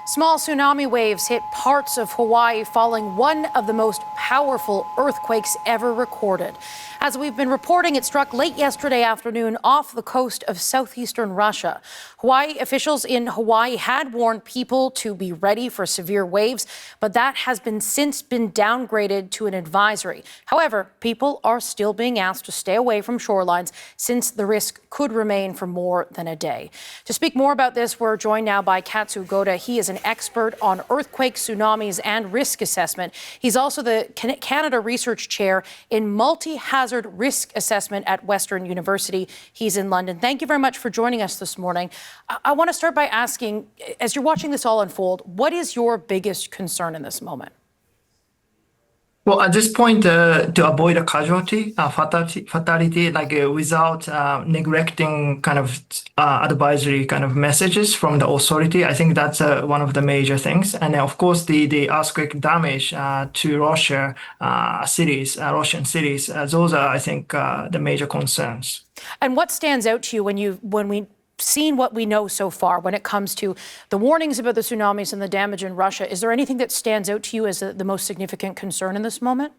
Small tsunami waves hit parts of Hawaii, following one of the most powerful earthquakes ever recorded. As we've been reporting, it struck late yesterday afternoon off the coast of southeastern Russia. Hawaii officials in Hawaii had warned people to be ready for severe waves, but that has since been downgraded to an advisory. However, people are still being asked to stay away from shorelines since the risk could remain for more than a day. To speak more about this, we're joined now by Katsu Goda. He is an expert on earthquakes, tsunamis, and risk assessment. He's also the Canada Research Chair in Multi-Hazard Risk Assessment at Western University. He's in London. Thank you very much for joining us this morning. I want to start by asking, as you're watching this all unfold, what is your biggest concern in this moment? Well, at this point, to avoid a casualty, fatality, without neglecting kind of advisory kind of messages from the authority, I think that's one of the major things. And then, of course, the earthquake damage to Russian cities, those are, I think, the major concerns. And what stands out to you when we seen what we know so far when it comes to the warnings about the tsunamis and the damage in Russia? Is there anything that stands out to you as the most significant concern in this moment?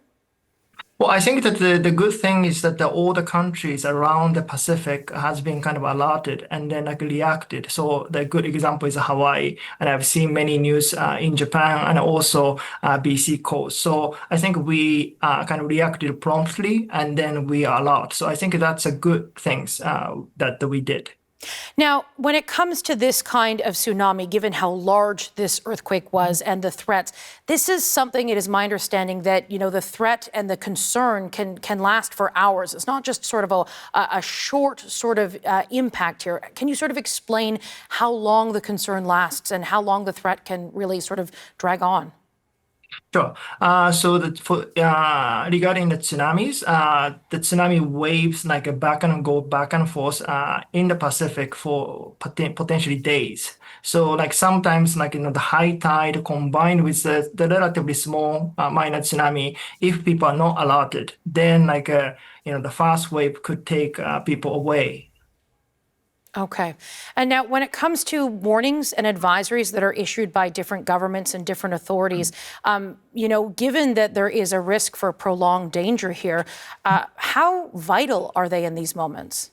Well, I think that the good thing is that all the countries around the Pacific has been kind of alerted and then reacted. So the good example is Hawaii, and I've seen many news in Japan and also BC coast. So I think we kind of reacted promptly and then we are alert. So I think that's a good thing that we did. Now, when it comes to this kind of tsunami, given how large this earthquake was and the threats, this is something, it is my understanding, that, the threat and the concern can last for hours. It's not just sort of a short sort of impact here. Can you sort of explain how long the concern lasts and how long the threat can really sort of drag on? Sure. Regarding the tsunamis, the tsunami waves back and forth in the Pacific for potentially days. So sometimes the high tide combined with the relatively small minor tsunami, if people are not alerted, then the fast wave could take people away. Okay. And now when it comes to warnings and advisories that are issued by different governments and different authorities, given that there is a risk for prolonged danger here, how vital are they in these moments?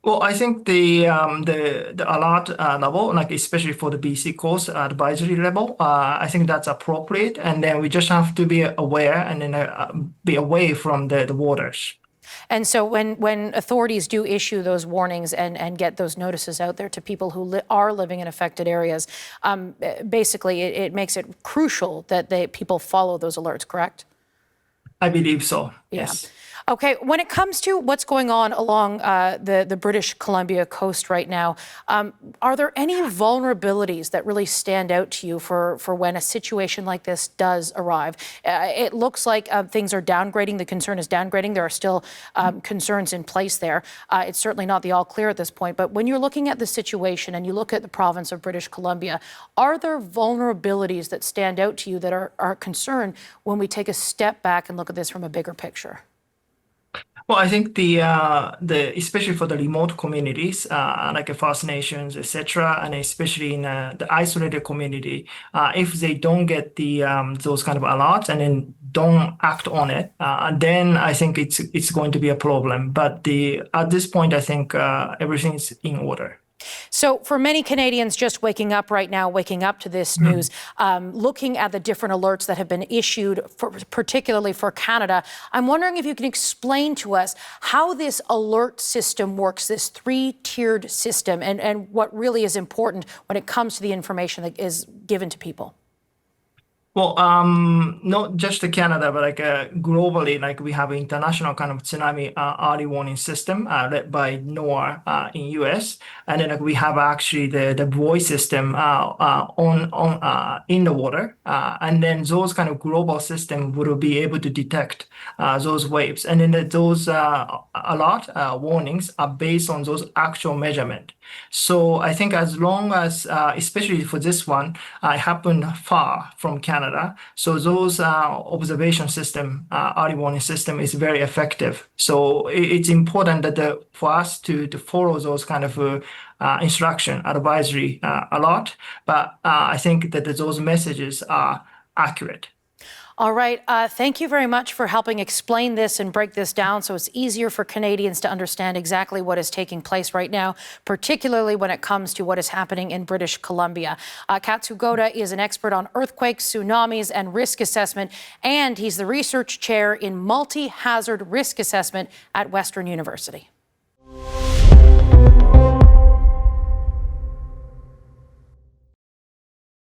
Well, I think the alert level, especially for the BC coast advisory level, I think that's appropriate. And then we just have to be aware and then be away from the waters. And so when authorities do issue those warnings and get those notices out there to people who are living in affected areas, basically it makes it crucial that people follow those alerts, correct? I believe so, Yeah. yes. Okay, when it comes to what's going on along the British Columbia coast right now, are there any vulnerabilities that really stand out to you for when a situation like this does arrive? It looks like things are downgrading. The concern is downgrading. There are still concerns in place there. It's certainly not the all clear at this point. But when you're looking at the situation and you look at the province of British Columbia, are there vulnerabilities that stand out to you that are a concern when we take a step back and look at this from a bigger picture? Well, I think especially for the remote communities, like First Nations, etc., and especially in the isolated community, if they don't get those kind of alerts and then don't act on it, then I think it's going to be a problem. But at this point, I think everything's in order. So for many Canadians just waking up right now, waking up to this news, looking at the different alerts that have been issued, particularly for Canada, I'm wondering if you can explain to us how this alert system works, this three-tiered system, and what really is important when it comes to the information that is given to people. Well, not just Canada, but globally, we have an international kind of tsunami early warning system led by NOAA in US, and then we have actually the voice system in the water, and then those kind of global system will be able to detect those waves. And then those alert warnings are based on those actual measurement. So I think as long as, especially for this one, it happened far from Canada. So those observation system, early warning system is very effective. So it's important that for us to follow those kind of instruction, advisory a lot. But I think that those messages are accurate. All right. Thank you very much for helping explain this and break this down so it's easier for Canadians to understand exactly what is taking place right now, particularly when it comes to what is happening in British Columbia. Katsu Goda is an expert on earthquakes, tsunamis, and risk assessment, and he's the research chair in multi-hazard risk assessment at Western University.